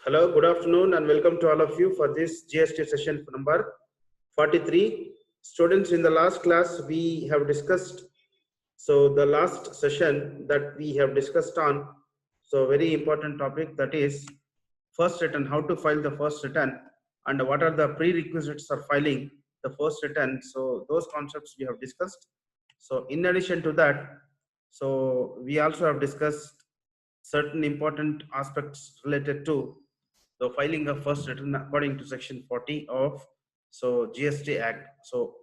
Hello, good afternoon, and welcome to all of you for this GST session number 43. Students, in the last class, we have discussed, the last session that we have discussed on, very important topic, that is first return, how to file the first return, and what are the prerequisites for filing the first return. So those concepts we have discussed. So in addition to that, we also have discussed certain important aspects related to the filing of first return according to section 40 of GST Act. So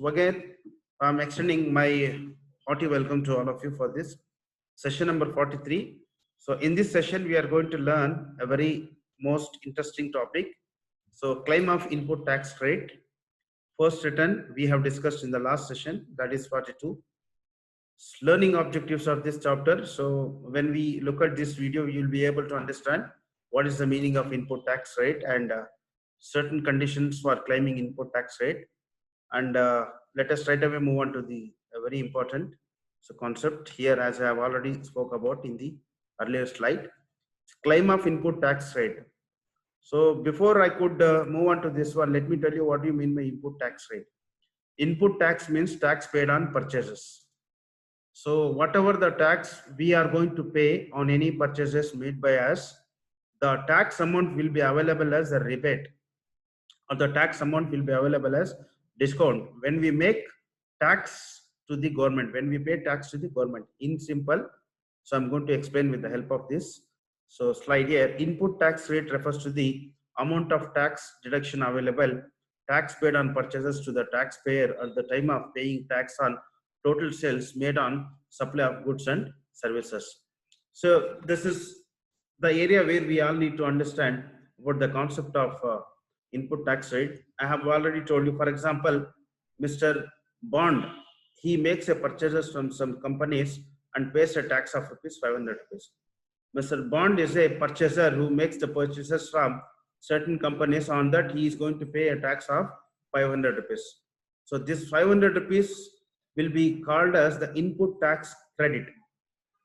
again, I'm extending my hearty welcome to all of you for this session number 43. So in this session, we are going to learn a very most interesting topic. So claim of input tax rate, first return we have discussed in the last session, that is 42. Learning objectives of this chapter. So when we look at this video, you'll be able to understand what is the meaning of input tax rate and certain conditions for claiming input tax rate. And let us right away move on to the very important concept here, as I have already spoke about in the earlier slide. Claim of input tax rate. So before I could move on to this one, let me tell you what do you mean by input tax rate. Input tax means tax paid on purchases. So whatever the tax we are going to pay on any purchases made by us, the tax amount will be available as a rebate, or the tax amount will be available as discount when we make tax to the government, when we pay tax to the government. In simple, so I'm going to explain with the help of this. So slide here, input tax rate refers to the amount of tax deduction available, tax paid on purchases to the taxpayer at the time of paying tax on total sales made on supply of goods and services. So this is the area where we all need to understand about the concept of input tax rate. I have already told you, for example, Mr. Bond, he makes a purchases from some companies and pays a tax of rupees 500 rupees. Mr. Bond is a purchaser who makes the purchases from certain companies. On that, he is going to pay a tax of 500 rupees. So this 500 rupees will be called as the input tax credit.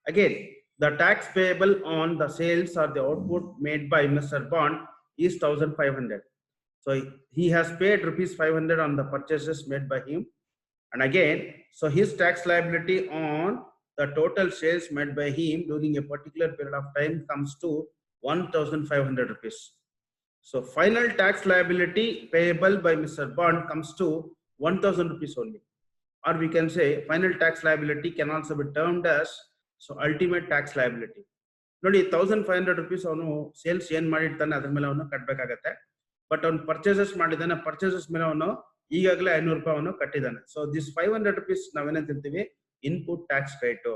Again, the tax payable on the sales or the output made by Mr. Bond is 1500. So he has paid rupees 500 on the purchases made by him. And again, so his tax liability on the total sales made by him during a particular period of time comes to 1500 rupees. So final tax liability payable by Mr. Bond comes to 1000 rupees only. Or we can say final tax liability can also be termed as ultimate tax liability. ನೋಡಿ 1500 rupees ಅವನು sales ಏನ್ ಮಾಡಿರ್ತಾನೆ ಅದ್ರ ಮೇಲೆ ಅವನು ಕಟ್ಟಬೇಕಾಗತ್ತೆ. But ಅವ್ನು purchases ಮಾಡಿದಾನೆ, purchases ಮೇಲೆ ಅವನು ಈಗಾಗಲೇ 500 ರೂಪಾಯಿ ಅವನು ಕಟ್ಟಿದ್ದಾನೆ. ಸೊ ದಿಸ್ 500 rupees ನಾವೇನಂತ ಹೇಳ್ತೀವಿ, input tax rate.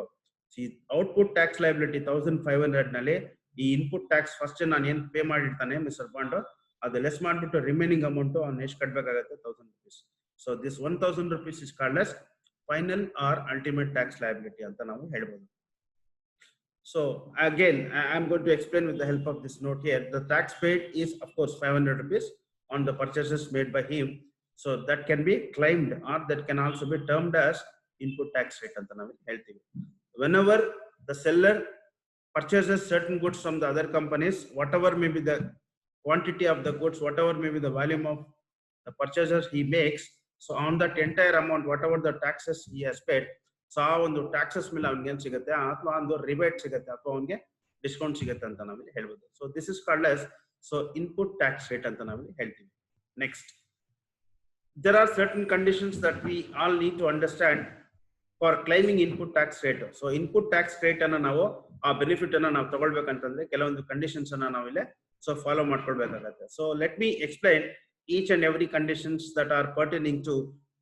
Output tax liability 1500 ನಲ್ಲಿ ಈ ಇನ್ಪುಟ್ ಟ್ಯಾಕ್ಸ್ ಫಸ್ಟ್ ನಾನು ಏನ್ ಪೇ ಮಾಡಿರ್ತಾನೆ ಮಿಸ್ಟರ್ ಬಾಂಡ್, ಅದು ಲೆಸ್ ಮಾಡ್ಬಿಟ್ಟು ರಿಮೈನಿಂಗ್ ಅಮೌಂಟ್ ಅವ್ನು ಎಷ್ಟು ಕಟ್ಟಬೇಕಾಗತ್ತೆ, 1000 rupees. So this 1000 rupees is called as final or ultimate tax liability ಅಂತ ನಾವು ಹೇಳ್ಬೋದು. So again, I'm going to explain with the help of this note here. The tax paid is of course 500 rupees on the purchases made by him. So that can be claimed, or that can also be termed as input tax rate anta navu helthivi. Whenever the seller purchases certain goods from the other companies, whatever may be the quantity of the goods, whatever may be the volume of the purchases he makes, so on that entire amount, whatever the taxes he has paid, so ಆ ಒಂದು taxes ಮೇಲೆ ಅವ್ನಿಗೆ ಏನ್ ಸಿಗುತ್ತೆ, ಅಥವಾ ಒಂದು rebate ಸಿಗುತ್ತೆ, ಅಥವಾ ಅವನಿಗೆ ಡಿಸ್ಕೌಂಟ್ ಸಿಗುತ್ತೆ ಅಂತ ನಾವಿಲ್ಲಿ ಹೇಳ್ಬೋದು. So this is called as input tax rate ಅಂತ ನಾವಿಲ್ಲಿ ಹೇಳ್ತೀವಿ. Next, there are certain conditions that we all need to understand for claiming input tax rate. So input tax rate ಅನ್ನ ನಾವು ಆ ಬೆನಿಫಿಟ್ ಅನ್ನ ನಾವು ತಗೊಳ್ಬೇಕಂತಂದ್ರೆ ಕೆಲವೊಂದು ಕಂಡೀಷನ್ಸ್ ಅನ್ನ ನಾವಿಲ್ಲಿ ಫಾಲೋ ಮಾಡ್ಕೊಳ್ಬೇಕಾಗತ್ತೆ. So let me explain each and every conditions that are pertaining to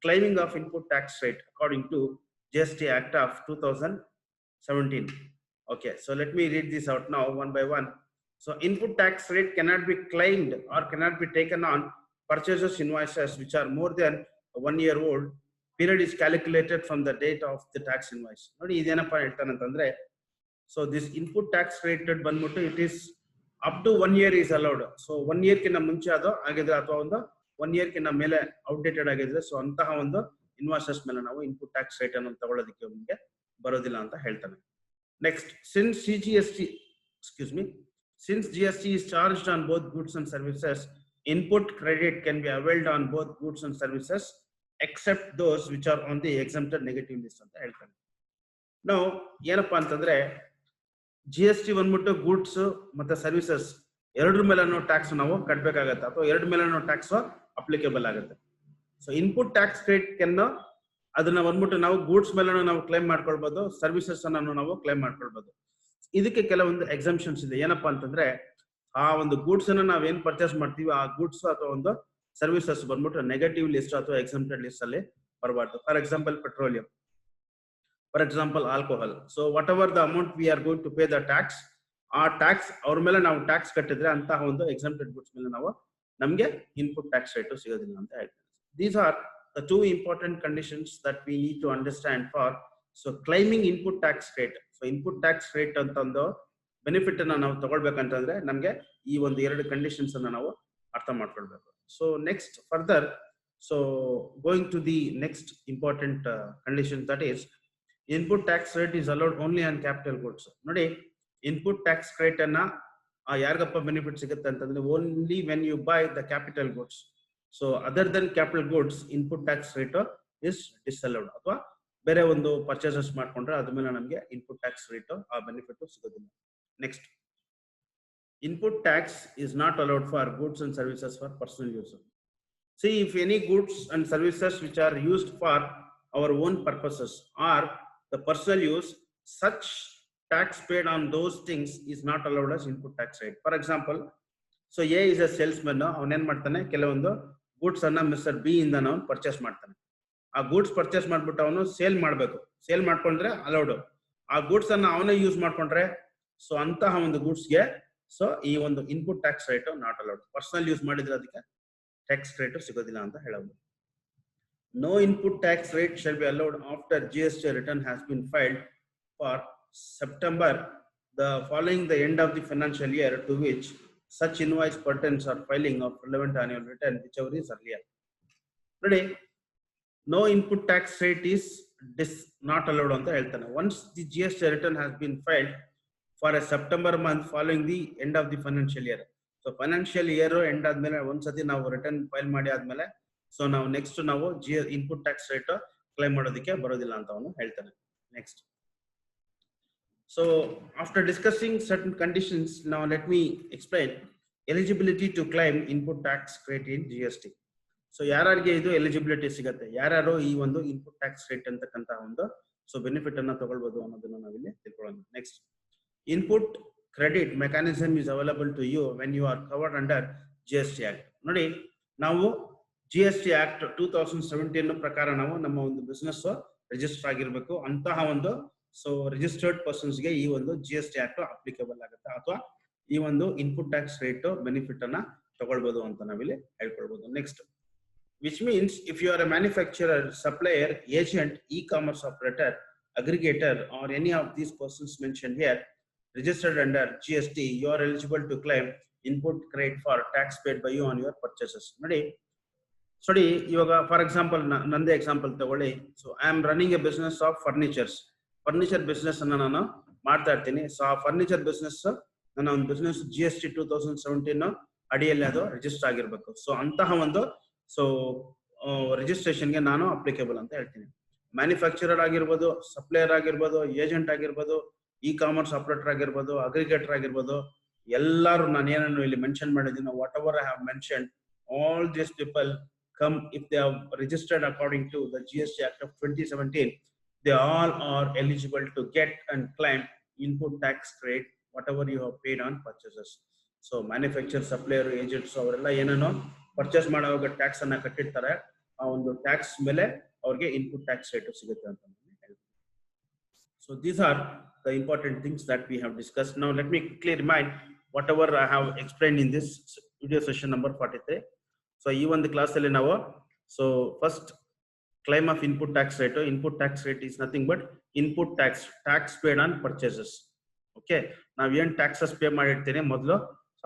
claiming of input tax rate according to GST Act of 2017. Okay, so let me read this out now one by one. So input tax rate cannot be claimed or cannot be taken on purchases invoices which are more than 1 year old. Period is calculated from the date of the tax invoice. Nodi idenappa heltanantandre, so this input tax rate bandubiಟ್ಟು it is up to 1 year is allowed. So 1 year ಕಿಂತ ಮುಂಚೆ ಅದು ಆಗಿದ್ರೆ ಅಥವಾ ಒಂದು 1 year ಕಿಂತ ಮೇಲೆ outdated ಆಗಿದ್ರೆ, so ಅಂತಹ ಒಂದು ಇನ್ವಾಯ್ಸಸ್ ಮೇಲೆ ನಾವು ಇನ್ಪುಟ್ ಟ್ಯಾಕ್ಸ್ ರೇಟ್ ಅನ್ನು ತಗೊಳ್ಳೋದಕ್ಕೆ ನಮಗೆ ಬರೋದಿಲ್ಲ ಅಂತ ಹೇಳ್ತಾನೆ. Next, since since GST is charged on both goods and services, input credit can be availed on both goods and services except those which are on the exempted negative list ಅಂತ ಹೇಳ್ತಾರೆ. ನಾವು ಏನಪ್ಪಾ ಅಂತಂದ್ರೆ GST ಬಂದ್ಬಿಟ್ಟು goods ಮತ್ತೆ services ಎರಡರ ಮೇಲೂ tax ನಾವು ಕಟ್ಟಬೇಕಾಗತ್ತೆ ಅಥವಾ ಎರಡ ಮೇಲೂ ಟ್ಯಾಕ್ಸ್ ಅಪ್ಲಿಕೇಬಲ್ ಆಗುತ್ತೆ. ಸೊ ಇನ್ಪುಟ್ ಟ್ಯಾಕ್ಸ್ ಕ್ರೆಡಿಟ್ ಕೆನ್ನ ಅದನ್ನ ಬಂದ್ಬಿಟ್ಟು ನಾವು ಗೂಡ್ಸ್ ಮೇಲೂ ನಾವು ಕ್ಲೈಮ್ ಮಾಡ್ಕೊಳ್ಬಹುದು, ಸರ್ವಿಸಸ್ ಅನ್ನು ನಾವು ಕ್ಲೈಮ್ ಮಾಡ್ಕೊಳ್ಬಹುದು. ಇದಕ್ಕೆ ಕೆಲವೊಂದು ಎಕ್ಸಂಪ್ಷನ್ಸ್ ಇದೆ. ಏನಪ್ಪಾ ಅಂತಂದ್ರೆ ಆ ಒಂದು ಗೂಡ್ಸ್ ಅನ್ನ ನಾವೇನ್ ಪರ್ಚೇಸ್ ಮಾಡ್ತೀವಿ ಆ ಗೂಡ್ಸ್ ಅಥವಾ ಒಂದು ಸರ್ವಿಸಸ್ ಬಂದ್ಬಿಟ್ಟು ನೆಗೆಟಿವ್ ಲಿಸ್ಟ್ ಅಥವಾ ಎಕ್ಸಂಪ್ಟೆಡ್ ಲಿಸ್ಟ್ ಅಲ್ಲಿ ಬರಬಾರ್ದು. For example petroleum, for example alcohol. So whatever the amount we are going to pay the tax, ಆ ಟ್ಯಾಕ್ಸ್ ಅವ್ರ ಮೇಲೆ ನಾವು ಟ್ಯಾಕ್ಸ್ ಕಟ್ಟಿದ್ರೆ ಅಂತಹ ಒಂದು ಎಕ್ಸಂಪ್ಟೆಡ್ ಗೂಡ್ಸ್ ಮೇಲೆ ನಾವು ನಮ್ಗೆ ಇನ್ಪುಟ್ ಟ್ಯಾಕ್ಸ್ ರೇಟ್ ಸಿಗೋದಿಲ್ಲ ಅಂತ ಹೇಳ್ತಾರೆ. These are the two important conditions that we need to understand for so claiming input tax rate. So input tax rate ಅಂತ ಒಂದು ಬೆನಿಫಿಟ್ ಅನ್ನ ನಾವು ತಗೊಳ್ಬೇಕಂತಂದ್ರೆ ನಮ್ಗೆ ಈ ಒಂದು ಎರಡು ಕಂಡೀಷನ್ಸ್ ಅನ್ನ ನಾವು ಅರ್ಥ ಮಾಡ್ಕೊಳ್ಬೇಕು. So next further, so going to the next important condition that is input tax rate is allowed only on capital goods. ನೋಡಿ, ಇನ್ಪುಟ್ ಟ್ಯಾಕ್ಸ್ ರೇಟ್ ಅನ್ನ ಯಾರಿಗಪ್ಪ ಬೆನಿಫಿಟ್ ಸಿಗುತ್ತೆ ಅಂತಂದ್ರೆ only when you buy the capital goods. So other than capital goods input tax rate is disallowed. ಅಥವಾ ಬೇರೆ ಒಂದು purchases ಮಾಡ್ಕೊಂಡ್ರೆ ಅದ್ರ ಮೇಲೆ ನಮಗೆ ಇನ್ಪುಟ್ ಟ್ಯಾಕ್ಸ್ ರೇಟ್ ಆ ಬೆನಿಫಿಟ್ ಸಿಗೋದಿಲ್ಲ. Next, input tax is not allowed for goods and services for personal use. See if any goods and services which are used for our own purposes are the personal use, such tax paid on those things is not allowed as input tax rate. For example, so A is a salesman, ಅವನು ಏನ್ ಮಾಡ್ತಾನೆ, ಕೆಲವೊಂದು goods ಅನ್ನ mister B ಇಂದ ನಾವು purchase ಮಾಡ್ತಾನೆ. ಆ goods purchase ಮಾಡ್ಬಿಟ್ಟು ಅವನು ಸೇಲ್ ಮಾಡ್ಬೇಕು. ಸೇಲ್ ಮಾಡ್ಕೊಂಡ್ರೆ ಅಲೌಡ್. ಆ ಗೂಡ್ಸ್ ಅನ್ನ ಅವನೇ ಯೂಸ್ ಮಾಡ್ಕೊಂಡ್ರೆ ಸೊ ಅಂತಹ ಒಂದು ಗೂಡ್ಸ್ಗೆ ಸೊ ಈ ಒಂದು input tax rate not allowed. Personal use ಮಾಡಿದ್ರೆ ಅದಕ್ಕೆ ಟ್ಯಾಕ್ಸ್ ರೇಟ್ ಸಿಗೋದಿಲ್ಲ ಅಂತ ಹೇಳೋದು. No input tax rate shall be allowed after GST return has been filed for September the following the end of the financial year to which such invoice pertains or filing of relevant annual return, whichever is earlier. Ready? No input tax rate is not allowed on the health. Once the GST return has been filed for a September month following the end of the financial year. So financial year end ಆದ್ಮೇಲೆ ಒಂದ್ಸತಿ ನಾವು return file ಮಾಡಿ ಆದ್ಮೇಲೆ so ನಾವು next ನಾವು input tax rate claim ಮಾಡೋದಕ್ಕೆ ಬರೋದಿಲ್ಲ ಅಂತ ಅವನು ಹೇಳ್ತಾನೆ. Next, so after discussing certain conditions now let me explain eligibility to claim input tax rate in GST. So ಯಾರಿಗೆ ಇದು ಎಲಿಜಿಬಿಲಿಟಿ ಸಿಗುತ್ತೆ, ಯಾರು ಈ ಒಂದು ಇನ್ಪುಟ್ ಟ್ಯಾಕ್ಸ್ ರೇಟ್ ಅಂತಕ್ಕಂತ ಒಂದು ಸೊ ಬೆನಿಫಿಟ್ ಅನ್ನ ತಗೊಳ್ಬಹುದು ಅನ್ನೋದನ್ನ ನಾವಿಲ್ಲಿ ತಿಳ್ಕೊಳ್ಳೋಣ. Next, input credit mechanism is available to you when you are covered under GST act. ನೋಡಿ, ನಾವು GST ಆಕ್ಟ್ 2017 ಪ್ರಕಾರ ನಾವು ನಮ್ಮ ಒಂದು ಬಿಸ್ನೆಸ್ ರಿಜಿಸ್ಟರ್ ಆಗಿರ್ಬೇಕು. ಅಂತಹ ಒಂದು ಸೊ ರಿಜಿಸ್ಟರ್ಡ್ ಪರ್ಸನ್ಸ್ ಗೆ ಈ ಒಂದು GST ಆಕ್ಟ್ ಅಪ್ಲಿಕೇಬಲ್ ಆಗುತ್ತೆ ಅಥವಾ ಈ ಒಂದು ಇನ್ಪುಟ್ ಟ್ಯಾಕ್ಸ್ ರೇಟ್ ಬೆನಿಫಿಟ್ ಅನ್ನ ತಗೊಳ್ಬಹುದು ಅಂತ ನಾವಿಲ್ಲಿ ಹೇಳ್ಕೊಳ್ಬಹುದು. Next, which means if you are a manufacturer, supplier, agent, e-commerce operator, aggregator or any of these persons mentioned here registered under GST, you are eligible to claim input credit for tax paid by you on your purchases. ನೋಡಿ, ಇವಾಗ for example ನಂದೇ example ತಗೊಳ್ಳಿ. So I am running A business of furniture business ಅನ್ನ ನಾನು ಮಾಡ್ತಾ ಇರ್ತೀನಿ. So ಆ furniture business ನನ್ನ ಒಂದು ಬಿಸ್ನೆಸ್ GST 2017 ಅಡಿಯಲ್ಲಿ ಅದು ರಿಜಿಸ್ಟರ್ ಆಗಿರ್ಬೇಕು. ಸೊ ಅಂತಹ ಒಂದು ಸೊ ರಿಜಿಸ್ಟ್ರೇಷನ್ಗೆ ನಾನು ಅಪ್ಲಿಕೇಬಲ್ ಅಂತ ಹೇಳ್ತೀನಿ. ಮ್ಯಾನುಫ್ಯಾಕ್ಚರರ್ ಆಗಿರ್ಬೋದು, ಸಪ್ಲೈಯರ್ ಆಗಿರ್ಬೋದು, ಏಜೆಂಟ್ ಆಗಿರ್ಬೋದು, ಇ-ಕಾಮರ್ಸ್ ಆಪರೇಟರ್ ಆಗಿರ್ಬೋದು, ಅಗ್ರಿಗೇಟರ್ ಆಗಿರ್ಬೋದು, ಎಲ್ಲರೂ ನಾನು ಏನನ್ನು ಇಲ್ಲಿ ಮೆನ್ಷನ್ ಮಾಡಿದ್ದೀನಿ, what ever I have mention, all these people come if they have registered according to the GST Act of 2017, they all are eligible to get and claim input tax credit whatever you have paid on purchases. So manufacturer, supplier, agents ಅವರೆಲ್ಲ ಏನೋ purchase ಮಾಡುವಾಗ tax ಅನ್ನ ಕಟ್ಟಿರ್ತಾರೆ, ಆ ಒಂದು tax ಮೇಲೆ ಅವ್ರಿಗೆ input tax rate ಸಿಗುತ್ತೆ ಅಂತ ಹೇಳ್ತೀನಿ. So these are the important things that we have discussed. Now let me quickly remind whatever I have explained in this video session number 43. So ಈ ಒಂದು ಕ್ಲಾಸ್ ಅಲ್ಲಿ ನಾವು so first claim of input tax rate. Input tax rate is nothing but input tax paid on purchases. Okay, ನಾವ್ ಏನ್ taxes pay ಮಾಡಿರ್ತೀನಿ ಮೊದಲು,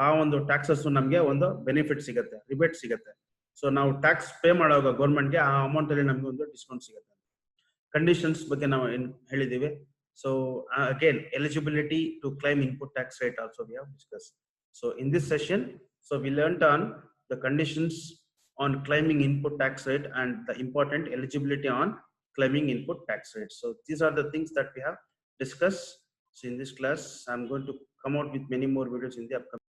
ಆ ಒಂದು ಟ್ಯಾಕ್ಸಸ್ ನಮ್ಗೆ ಒಂದು ಬೆನಿಫಿಟ್ ಸಿಗುತ್ತೆ, ರಿಬೇಟ್ ಸಿಗುತ್ತೆ. ಸೊ ನಾವು ಟ್ಯಾಕ್ಸ್ ಪೇ ಮಾಡುವಾಗ ಗೌರ್ಮೆಂಟ್ಗೆ ಆ ಅಮೌಂಟ್ ಅಲ್ಲಿ ನಮ್ಗೆ ಒಂದು ಡಿಸ್ಕೌಂಟ್ ಸಿಗುತ್ತೆ. ಕಂಡೀಷನ್ಸ್ ಬಗ್ಗೆ ನಾವು ಹೇಳಿದೀವಿ. So again eligibility to claim input tax rate also we have discuss. So in this session, so we learned on the conditions on claiming input tax rate and the important eligibility on claiming input tax rate. So these are the things that we have discussed. So in this class, I'm going to come out with many more videos in the upcoming